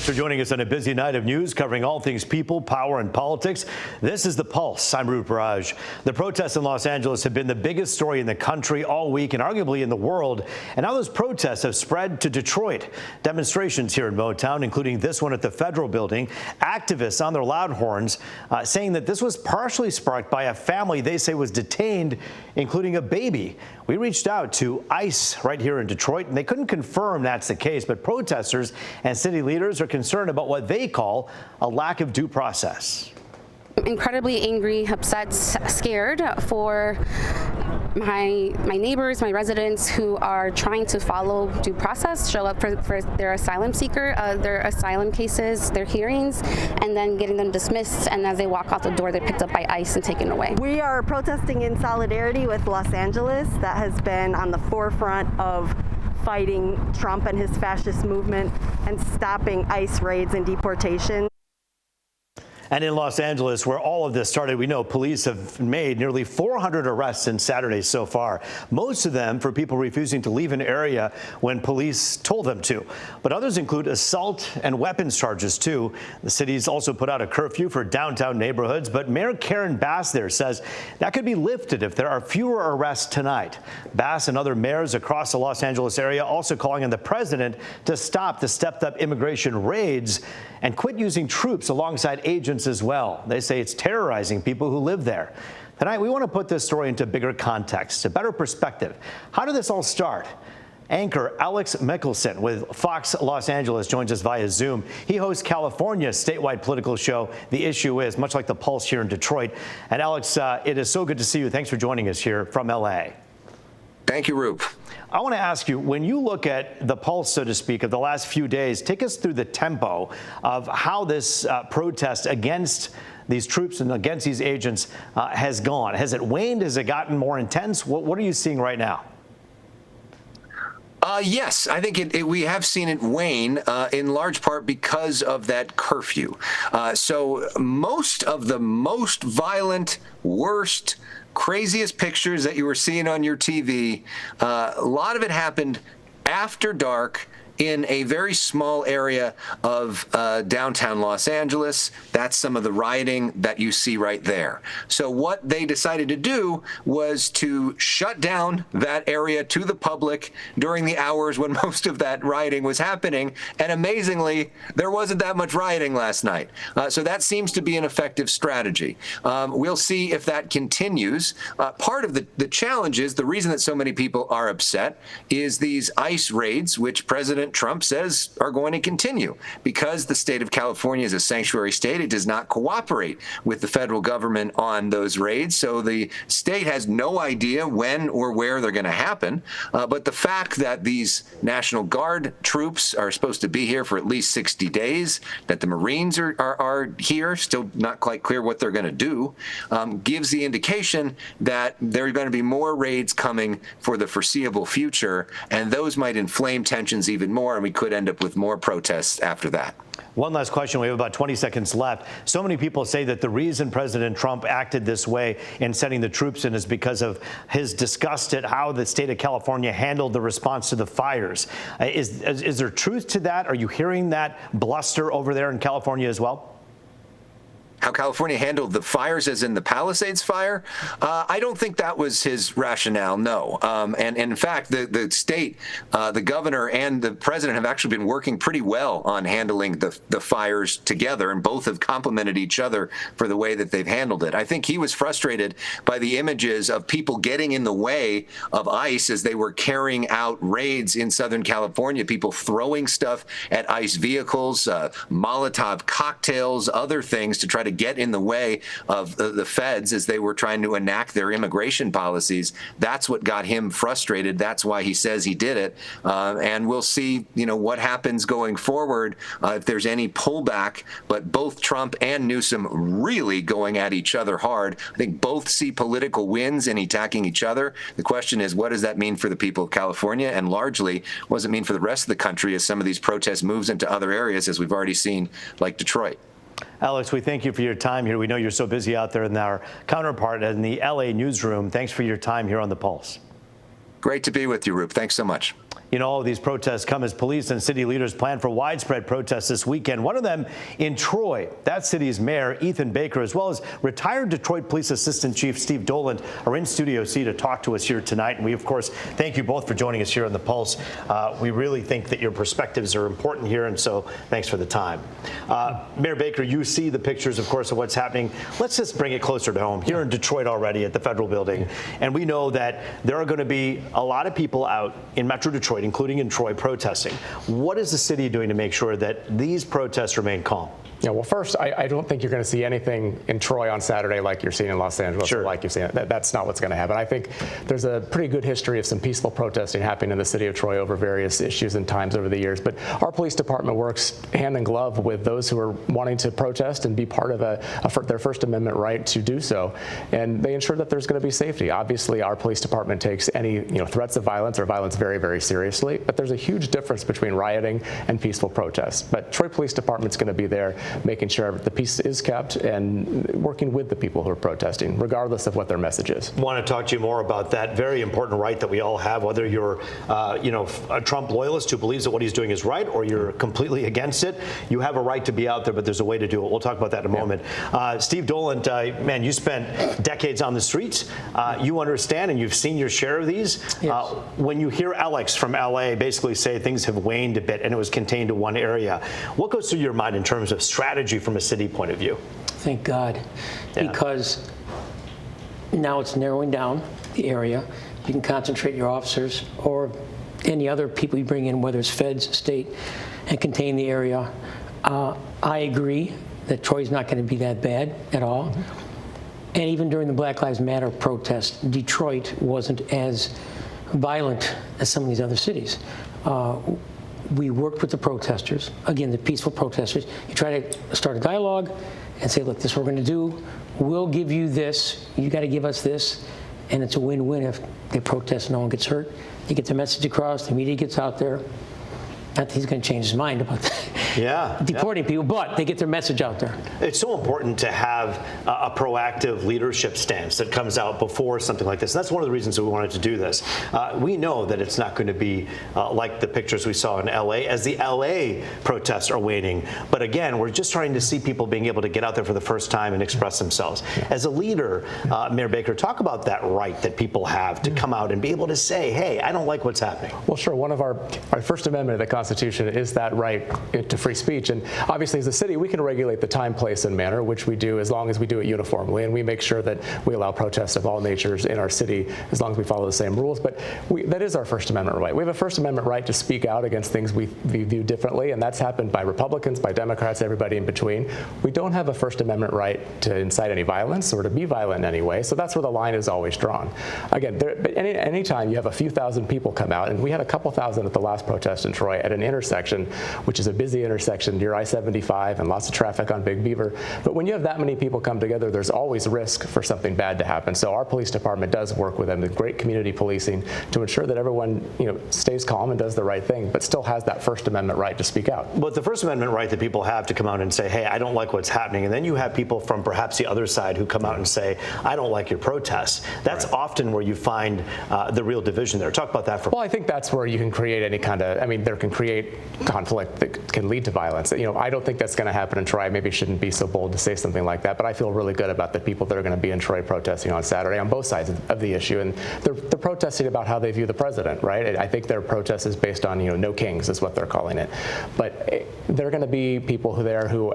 Thanks for joining us on a busy night of news covering all things people, power, and politics. This is The Pulse. I'm Roop Raj. The protests in Los Angeles have been the biggest story in the country all week and arguably in the world. And now those protests have spread to Detroit. Demonstrations here in Motown, including this one at the Federal Building. Activists on their loud horns saying that this was partially sparked by a family they say was detained, including a baby. We reached out to ICE right here in Detroit, and they couldn't confirm that's the case. But protesters and city leaders are concerned about what they call a lack of due process. Incredibly angry, upset, scared for my neighbors, my residents who are trying to follow due process, show up for their asylum seeker, their asylum cases, their hearings, and then getting them dismissed. And as they walk out the door, they're picked up by ICE and taken away. We are protesting in solidarity with Los Angeles. That has been on the forefront of fighting Trump and his fascist movement and stopping ICE raids and deportation. And in Los Angeles, where all of this started, we know police have made nearly 400 arrests since Saturday so far, most of them for people refusing to leave an area when police told them to. But others include assault and weapons charges, too. The city's also put out a curfew for downtown neighborhoods, but Mayor Karen Bass there says that could be lifted if there are fewer arrests tonight. Bass and other mayors across the Los Angeles area also calling on the president to stop the stepped-up immigration raids and quit using troops alongside agents as well. They say it's terrorizing people who live there. Tonight, we want to put this story into bigger context, a better perspective. How did this all start? Anchor Elex Michaelson with Fox Los Angeles joins us via Zoom. He hosts California's statewide political show, The Issue Is, much like The Pulse here in Detroit. And Alex, it is so good to see you. Thanks for joining us here from L.A. Thank you, Roop. I want to ask you, when you look at the pulse, so to speak, of the last few days, take us through the tempo of how this protest against these troops and against these agents has gone. Has it waned? Has it gotten more intense? What are you seeing right now? Yes, I think we have seen it wane in large part because of that curfew. So most of the most violent, worst, craziest pictures that you were seeing on your TV, a lot of it happened after dark in a very small area of downtown Los Angeles. That's some of the rioting that you see right there. So what they decided to do was to shut down that area to the public during the hours when most of that rioting was happening. And amazingly, there wasn't that much rioting last night. So that seems to be an effective strategy. We'll see if that continues. Part of the challenge is the reason that so many people are upset is these ICE raids, which President Trump says are going to continue because the state of California is a sanctuary state. It does not cooperate with the federal government on those raids. So the state has no idea when or where they're going to happen. But the fact that these National Guard troops are supposed to be here for at least 60 days, that the Marines are here, still not quite clear what they're going to do, gives the indication that there are going to be more raids coming for the foreseeable future, and those might inflame tensions even more, and we could end up with more protests after that. One last question. We have about 20 seconds left. So many people say that the reason President Trump acted this way in sending the troops in is because of his disgust at how the state of California handled the response to the fires. Is there truth to that? Are you hearing that bluster over there in California as well? How California handled the fires, as in the Palisades fire, I don't think that was his rationale, no. And in fact, the state, the governor and the president have actually been working pretty well on handling the fires together, and both have complimented each other for the way that they've handled it. I think he was frustrated by the images of people getting in the way of ICE as they were carrying out raids in Southern California, people throwing stuff at ICE vehicles, Molotov cocktails, other things to try to get in the way of the feds as they were trying to enact their immigration policies. That's what got him frustrated. That's why he says he did it. And we'll see, what happens going forward if there's any pullback. But both Trump and Newsom really going at each other hard. I think both see political wins in attacking each other. The question is, what does that mean for the people of California? And largely, what does it mean for the rest of the country as some of these protests moves into other areas, as we've already seen, like Detroit? Alex, we thank you for your time here. We know you're so busy out there, and our counterpart in the LA newsroom. Thanks for your time here on The Pulse. Great to be with you, Roop. Thanks so much. You know, all of these protests come as police and city leaders plan for widespread protests this weekend. One of them in Troy. That city's mayor, Ethan Baker, as well as retired Detroit Police Assistant Chief Steve Dolunt, are in Studio C to talk to us here tonight. And we, of course, thank you both for joining us here on The Pulse. We really think that your perspectives are important here, and so thanks for the time. Mayor Baker, you see the pictures, of course, of what's happening. Let's just bring it closer to home. Here in Detroit already at the Federal Building, and we know that there are going to be a lot of people out in Metro Detroit, including in Troy, protesting. What is the city doing to make sure that these protests remain calm? Yeah, well, first, I don't think you're going to see anything in Troy on Saturday like you're seeing in Los Angeles, sure, or like you're seeing. That's not what's going to happen. I think there's a pretty good history of some peaceful protesting happening in the city of Troy over various issues and times over the years. But our police department works hand in glove with those who are wanting to protest and be part of their First Amendment right to do so, and they ensure that there's going to be safety. Obviously, our police department takes any threats of violence or violence very, very seriously. But there's a huge difference between rioting and peaceful protests. But Troy Police Department's going to be there, making sure the peace is kept and working with the people who are protesting, regardless of what their message is. I want to talk to you more about that very important right that we all have, whether you're, a Trump loyalist who believes that what he's doing is right, or you're completely against it. You have a right to be out there, but there's a way to do it. We'll talk about that in a moment. Steve Dolunt, man, you spent decades on the streets. You understand, and you've seen your share of these. Yes. When you hear Elex from LA basically say things have waned a bit and it was contained to one area, what goes through your mind in terms of strategy from a city point of view? Thank God, because now it's narrowing down the area. You can concentrate your officers or any other people you bring in, whether it's feds, state, and contain the area. I agree that Troy's not going to be that bad at all. And even during the Black Lives Matter protest, Detroit wasn't as violent as some of these other cities. We worked with the protesters, again, the peaceful protesters. You try to start a dialogue and say, look, this is what we're going to do. We'll give you this. You got to give us this. And it's a win-win if they protest and no one gets hurt. You get the message across, the media gets out there. Not that he's going to change his mind about deporting people, but they get their message out there. It's so important to have a proactive leadership stance that comes out before something like this. And that's one of the reasons that we wanted to do this. We know that it's not going to be like the pictures we saw in LA, as the LA protests are waning. But again, we're just trying to see people being able to get out there for the first time and express themselves. As a leader, Mayor Baker, talk about that right that people have to come out and be able to say, hey, I don't like what's happening. Well, sure. One of our First Amendment of the Constitution is that right to free speech. And obviously, as a city, we can regulate the time, place, and manner, which we do as long as we do it uniformly. And we make sure that we allow protests of all natures in our city as long as we follow the same rules. But that is our First Amendment right. We have a First Amendment right to speak out against things we view differently. And that's happened by Republicans, by Democrats, everybody in between. We don't have a First Amendment right to incite any violence or to be violent in any way. So that's where the line is always drawn. Again, any time you have a few thousand people come out, and we had a couple thousand at the last protest in Troy at an intersection, which is a busy intersection near I-75 and lots of traffic on Big Beaver. But when you have that many people come together, there's always risk for something bad to happen. So our police department does work with them, with great community policing, to ensure that everyone stays calm and does the right thing, but still has that First Amendment right to speak out. But the First Amendment right that people have to come out and say, hey, I don't like what's happening. And then you have people from perhaps the other side who come out and say, I don't like your protests. That's often where you find the real division there. Talk about that for. Well, I think that's where you can create any kind of, there can create conflict that can lead to violence. I don't think that's going to happen in Troy. I maybe shouldn't be so bold to say something like that, but I feel really good about the people that are going to be in Troy protesting on Saturday on both sides of the issue. And they're protesting about how they view the president, right? I think their protest is based on, no kings is what they're calling it. But there are going to be people who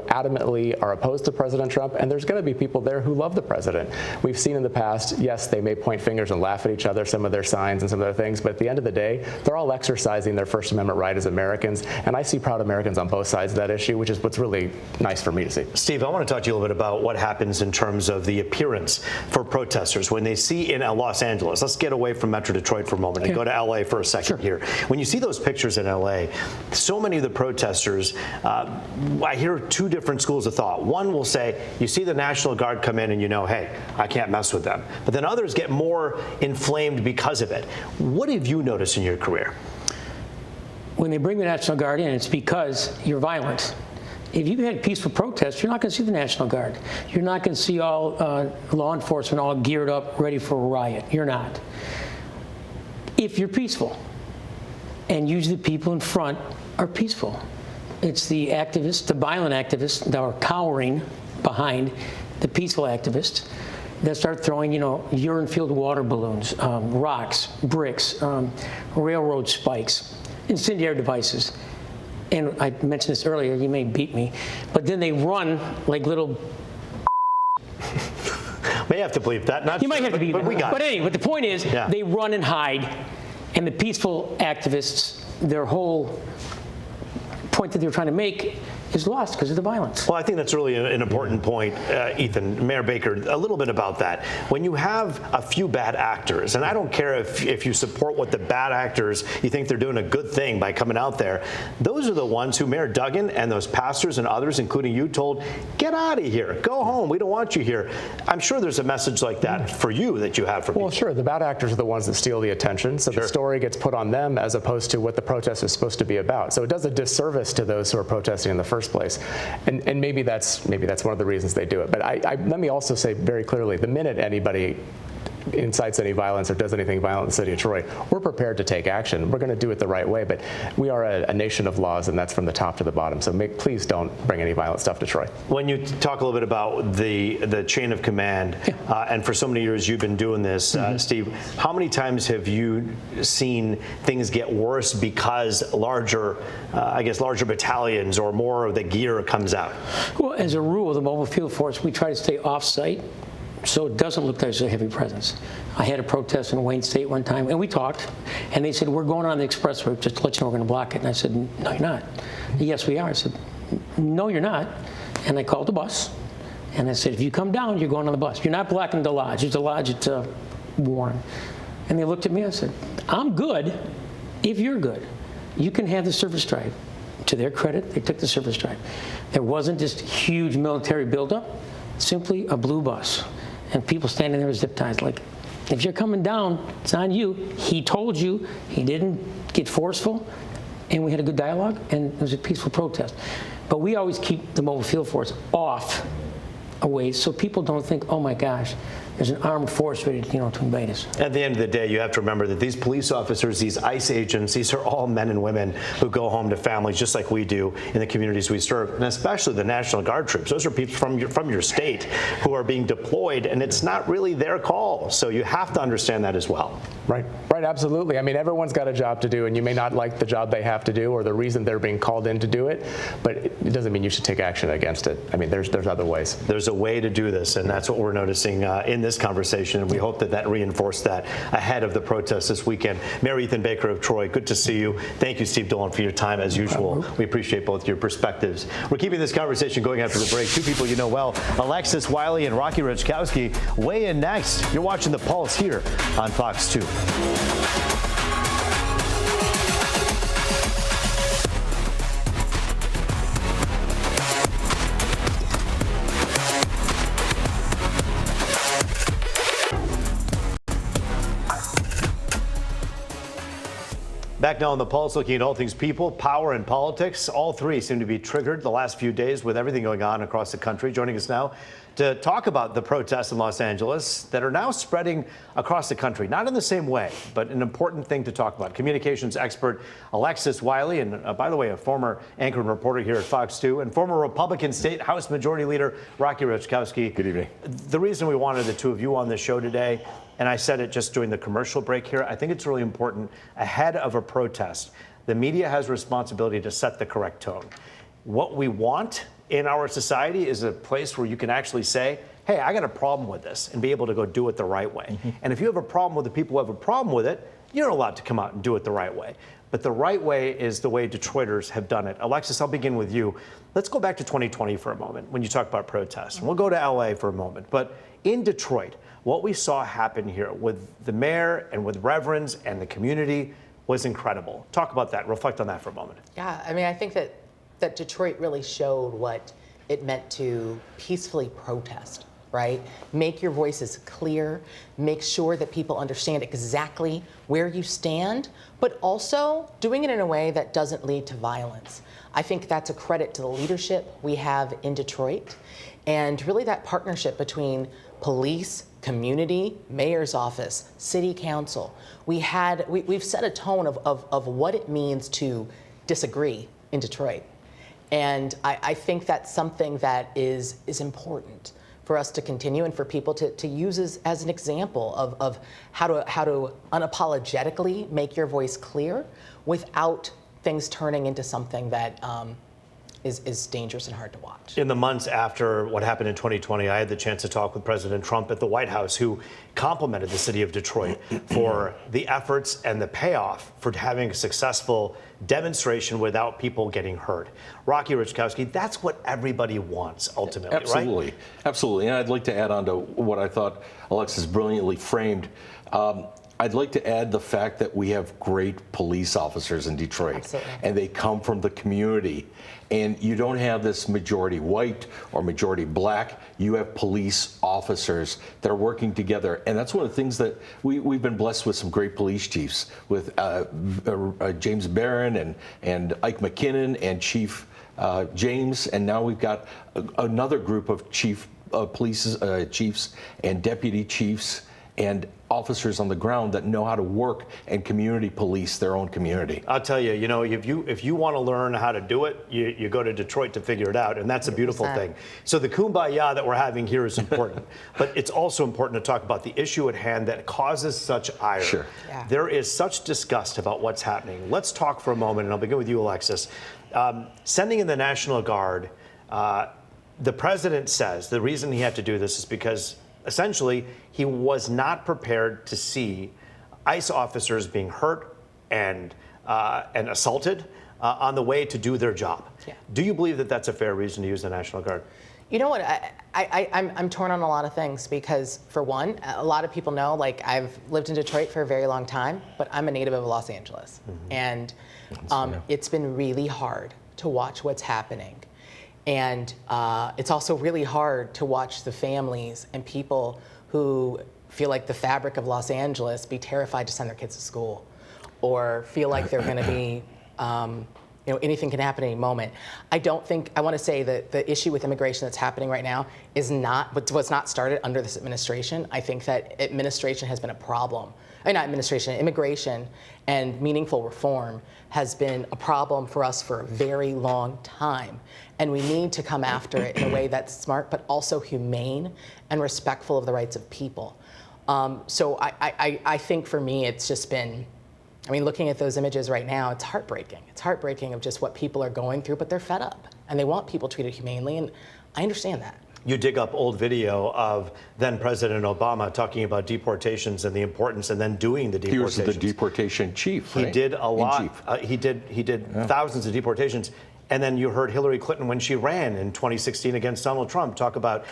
adamantly are opposed to President Trump, and there's going to be people there who love the president. We've seen in the past, yes, they may point fingers and laugh at each other, some of their signs and some of their things, but at the end of the day, they're all exercising their First Amendment right as Americans, and I see proud Americans on both sides of that issue, which is what's really nice for me to see. Steve, I want to talk to you a little bit about what happens in terms of the appearance for protesters when they see in Los Angeles. Let's get away from Metro Detroit for a moment and go to LA for a second here. When you see those pictures in LA, so many of the protesters, I hear two different schools of thought. One will say, you see the National Guard come in and hey, I can't mess with them. But then others get more inflamed because of it. What have you noticed in your career? When they bring the National Guard in, it's because you're violent. If you had peaceful protests, you're not going to see the National Guard. You're not going to see all law enforcement all geared up, ready for a riot. You're not. If you're peaceful. And usually the people in front are peaceful. It's the activists, the violent activists that are cowering behind the peaceful activists that start throwing, urine-filled water balloons, rocks, bricks, railroad spikes, incendiary devices. And I mentioned this earlier, you may beat me, but then they run like little... May have to bleep that. Not you might have to bleep that. But we got it. But anyway, the point is, they run and hide, and the peaceful activists, their whole point that they're trying to make is lost because of the violence. Well, I think that's really an important point, Ethan. Mayor Baker, a little bit about that. When you have a few bad actors, and I don't care if you support what the bad actors, you think they're doing a good thing by coming out there, those are the ones who Mayor Duggan and those pastors and others, including you, told, get out of here, go home, we don't want you here. I'm sure there's a message like that for you that you have for people. Well, sure, the bad actors are the ones that steal the attention, so the story gets put on them as opposed to what the protest is supposed to be about. So it does a disservice to those who are protesting in the first place. And maybe that's one of the reasons they do it. But let me also say very clearly, the minute anybody incites any violence or does anything violent in the city of Troy, we're prepared to take action. We're going to do it the right way, but we are a nation of laws, and that's from the top to the bottom. So please don't bring any violent stuff to Troy. When you talk a little bit about the chain of command, and for so many years you've been doing this, Steve, how many times have you seen things get worse because larger battalions or more of the gear comes out? Well, as a rule, the mobile field force, we try to stay off-site, so it doesn't look like there's a heavy presence. I had a protest in Wayne State one time, and we talked, and they said, we're going on the expressway, just to let you know we're going to block it. And I said, no, you're not. Yes, we are. I said, no, you're not. And I called the bus, and I said, if you come down, you're going on the bus. You're not blocking the lodge. There's a lodge at Warren. And they looked at me, I said, I'm good if you're good. You can have the service drive. To their credit, they took the service drive. There wasn't this huge military buildup, simply a blue bus. And people standing there with zip ties, like, if you're coming down, it's on you. He told you. He didn't get forceful. And we had a good dialogue, and it was a peaceful protest. But we always keep the mobile field force off a ways so people don't think, oh my gosh, there's an armed force ready to invade us. At the end of the day, you have to remember that these police officers, these ICE agents, these are all men and women who go home to families just like we do in the communities we serve, and especially the National Guard troops. Those are people from your state who are being deployed, and it's not really their call. So you have to understand that as well. Right, absolutely. I mean, everyone's got a job to do, and you may not like the job they have to do or the reason they're being called in to do it, but it doesn't mean you should take action against it. I mean, there's other ways. There's a way to do this, and that's what we're noticing in this conversation, and we hope that reinforced that ahead of the protest this weekend. Mayor Ethan Baker of Troy, good to see you. Thank you, Steve Dolunt, for your time as usual. We appreciate both your perspectives. We're keeping this conversation going after the break. Two people you know well, Alexis Wiley and Rocky Rachkowski, weigh in next. You're watching The Pulse here on Fox 2. Back now on The Pulse, looking at all things people, power, and politics. All three seem to be triggered the last few days with everything going on across the country. Joining us now to talk about the protests in Los Angeles that are now spreading across the country. Not in the same way, but an important thing to talk about. Communications expert Alexis Wiley, and by the way, a former anchor and reporter here at Fox 2, and former Republican State House Majority Leader Rocky Rachkowski. Good evening. The reason we wanted the two of you on this show today, and I said it just during the commercial break here, I think it's really important ahead of a protest. The media has a responsibility to set the correct tone. What we want in our society is a place where you can actually say, hey, I got a problem with this, and be able to go do it the right way. Mm-hmm. And if you have a problem with the people who have a problem with it, you're allowed to come out and do it the right way. But the right way is the way Detroiters have done it. Alexis, I'll begin with you. Let's go back to 2020 for a moment when you talk about protests. And we'll go to LA for a moment. But in Detroit, what we saw happen here with the mayor and with reverends and the community was incredible. Talk about that. Reflect on that for a moment. Yeah, I mean, I think that Detroit really showed what it meant to peacefully protest, right? Make your voices clear, make sure that people understand exactly where you stand, but also doing it in a way that doesn't lead to violence. I think that's a credit to the leadership we have in Detroit, and really that partnership between police, community, mayor's office, city council. We've set a tone of what it means to disagree in Detroit. And I think that's something that is important for us to continue and for people to use as an example of how to unapologetically make your voice clear without things turning into something that is dangerous and hard to watch. In the months after what happened in 2020, I had the chance to talk with President Trump at the White House, who complimented the city of Detroit for the efforts and the payoff for having a successful demonstration without people getting hurt. Rocky Richkowski, that's what everybody wants ultimately, Absolutely. Right? Absolutely. And I'd like to add on to what I thought Alexis brilliantly framed. I'd like to add the fact that we have great police officers in Detroit. Absolutely. And they come from the community. And you don't have this majority white or majority black. You have police officers that are working together. And that's one of the things that we've been blessed with, some great police chiefs, with James Barron and Ike McKinnon and Chief James. And now we've got another group of police chiefs and deputy chiefs and officers on the ground that know how to work and community police their own community. I'll tell you, if you want to learn how to do it, you go to Detroit to figure it out, and that's a beautiful 100%. thing. So the kumbaya that we're having here is important, but it's also important to talk about the issue at hand that causes such ire. Sure. Yeah. There is such disgust about what's happening. Let's talk for a moment, and I'll begin with you, Alexis. Sending in the National Guard, the president says the reason he had to do this is because essentially, he was not prepared to see ICE officers being hurt and assaulted on the way to do their job. Yeah. Do you believe that that's a fair reason to use the National Guard? You know what? I'm torn on a lot of things because, for one, a lot of people know, like, I've lived in Detroit for a very long time, but I'm a native of Los Angeles. Mm-hmm. And it's been really hard to watch what's happening. And it's also really hard to watch the families and people who feel like the fabric of Los Angeles be terrified to send their kids to school, or feel like they're going to be, anything can happen at any moment. I want to say that the issue with immigration that's happening right now was not started under this administration. I think that administration has been a problem. Immigration and meaningful reform has been a problem for us for a very long time. And we need to come after it in a way that's smart, but also humane and respectful of the rights of people. So I think for me, it's just been, looking at those images right now, it's heartbreaking. It's heartbreaking of just what people are going through, but they're fed up and they want people treated humanely, and I understand that. You dig up old video of then President Obama talking about deportations and the importance, and then doing the deportations. He was the deportation chief, right? He did a lot. He did thousands of deportations. And then you heard Hillary Clinton, when she ran in 2016 against Donald Trump, talk about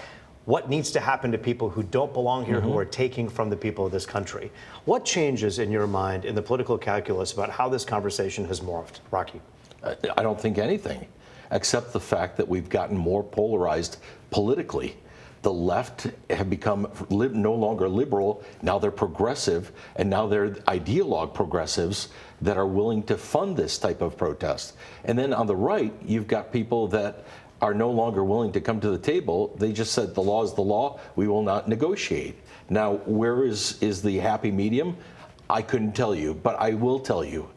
what needs to happen to people who don't belong here, who are taking from the people of this country. What changes in your mind in the political calculus about how this conversation has morphed? Rocky. I don't think anything, except the fact that we've gotten more polarized politically. The left have become no longer liberal, now they're progressive, and now they're ideologue progressives that are willing to fund this type of protest. And then on the right, you've got people that are no longer willing to come to the table. They just said the law is the law, we will not negotiate. Now, where is the happy medium? I couldn't tell you, but I will tell you.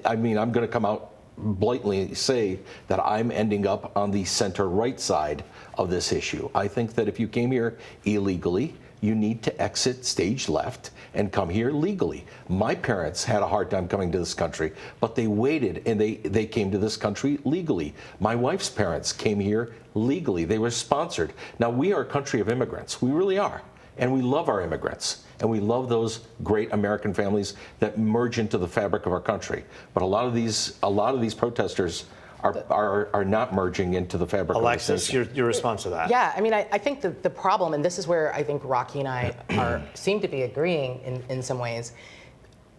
I'm going to come out blatantly say that I'm ending up on the center-right side of this issue. I think that if you came here illegally, you need to exit stage left and come here legally. My parents had a hard time coming to this country, but they waited and they came to this country legally. My wife's parents came here legally. They were sponsored. Now, we are a country of immigrants. We really are. And we love our immigrants. And we love those great American families that merge into the fabric of our country. But a lot of these protesters are not merging into the fabric of Alexis, the nation. your response to that? Yeah, I think the problem, and this is where I think Rocky and I seem to be agreeing in some ways,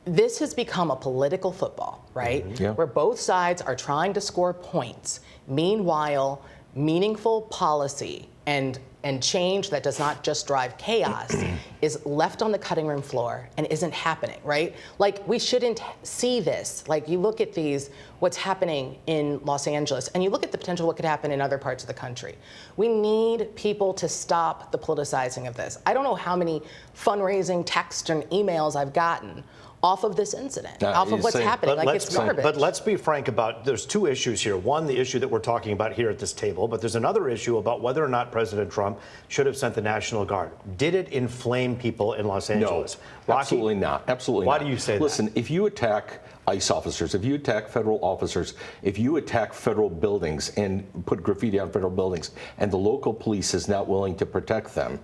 this has become a political football, right? Mm-hmm. Yeah. Where both sides are trying to score points. Meanwhile, meaningful policy and and change that does not just drive chaos is left on the cutting room floor and isn't happening, right? Like, we shouldn't see this. Like, you look at what's happening in Los Angeles, and you look at the potential what could happen in other parts of the country. We need people to stop the politicizing of this. I don't know how many fundraising texts and emails I've gotten off of this incident, off of what's happening. Like, it's garbage. But let's be frank about, there's two issues here. One, the issue that we're talking about here at this table, but there's another issue about whether or not President Trump should have sent the National Guard. Did it inflame people in Los Angeles? No, absolutely not. Absolutely not. Why do you say that? Listen, if you attack ICE officers, if you attack federal officers, if you attack federal buildings and put graffiti on federal buildings, and the local police is not willing to protect them,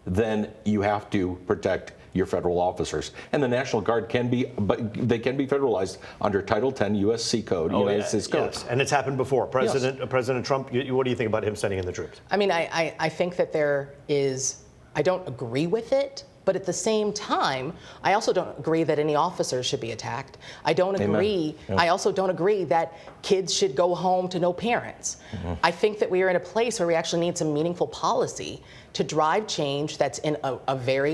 then you have to protect your federal officers. And the National Guard can be, but they can be federalized under Title 10 U.S.C. Code, United States Code. Yes, and it's happened before. President Trump, what do you think about him sending in the troops? I mean, I think that I don't agree with it, but at the same time, I also don't agree that any officers should be attacked. I don't agree. Yeah. I also don't agree that kids should go home to no parents. Mm-hmm. I think that we are in a place where we actually need some meaningful policy to drive change that's in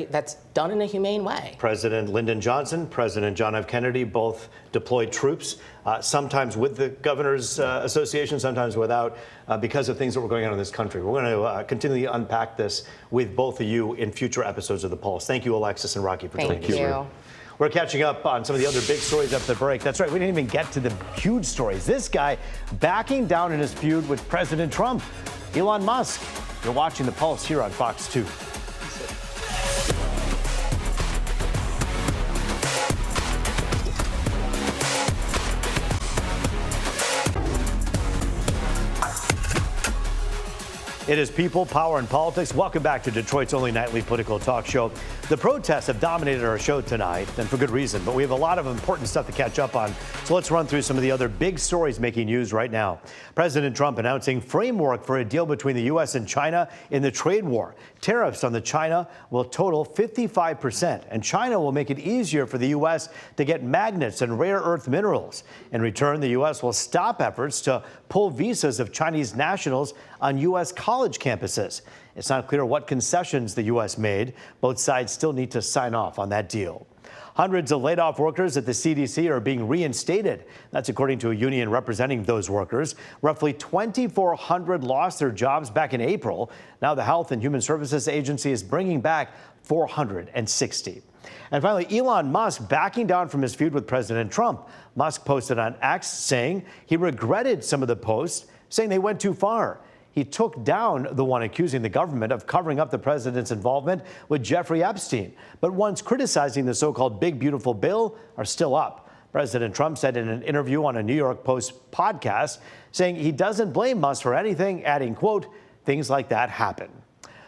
that's done in a humane way. President Lyndon Johnson, President John F. Kennedy both deployed troops, sometimes with the Governors Association, sometimes without, because of things that were going on in this country. We're going to continually unpack this with both of you in future episodes of The Pulse. Thank you, Alexis and Rocky, for joining us. Thank you. We're catching up on some of the other big stories after the break. That's right, we didn't even get to the huge stories. This guy backing down in his feud with President Trump, Elon Musk. You're watching The Pulse here on Fox 2. It is People, Power, and Politics. Welcome back to Detroit's only nightly political talk show. The protests have dominated our show tonight, and for good reason, but we have a lot of important stuff to catch up on. So let's run through some of the other big stories making news right now. President Trump announcing framework for a deal between the U.S. and China in the trade war. Tariffs on the China will total 55%, and China will make it easier for the U.S. to get magnets and rare earth minerals. In return, the U.S. will stop efforts to pull visas of Chinese nationals on U.S. college campuses. It's not clear what concessions the U.S. made. Both sides still need to sign off on that deal. Hundreds of laid-off workers at the CDC are being reinstated. That's according to a union representing those workers. Roughly 2,400 lost their jobs back in April. Now the Health and Human Services Agency is bringing back 460. And finally, Elon Musk backing down from his feud with President Trump. Musk posted on X saying he regretted some of the posts, saying they went too far. He took down the one accusing the government of covering up the president's involvement with Jeffrey Epstein. But ones criticizing the so-called Big Beautiful Bill are still up. President Trump said in an interview on a New York Post podcast, saying he doesn't blame Musk for anything, adding, quote, things like that happen.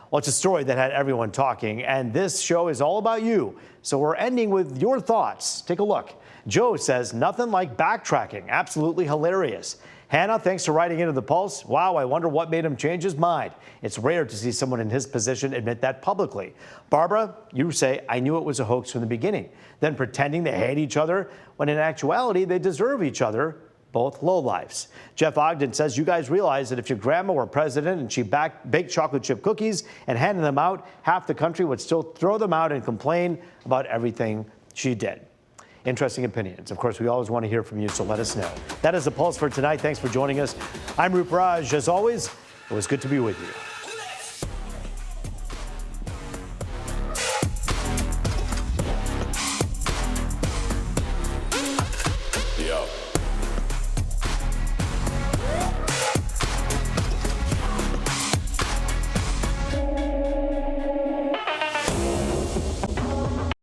Well, it's a story that had everyone talking, and this show is all about you. So we're ending with your thoughts. Take a look. Joe says, nothing like backtracking. Absolutely hilarious. Hannah, thanks for writing into The Pulse. Wow, I wonder what made him change his mind. It's rare to see someone in his position admit that publicly. Barbara, you say, I knew it was a hoax from the beginning. Then pretending they hate each other, when in actuality, they deserve each other. Both lowlifes. Jeff Ogden says, you guys realize that if your grandma were president and she baked chocolate chip cookies and handed them out, half the country would still throw them out and complain about everything she did. Interesting opinions. Of course, we always want to hear from you, so let us know. That is The Pulse for tonight. Thanks for joining us. I'm Rup Raj. As always, it was good to be with you.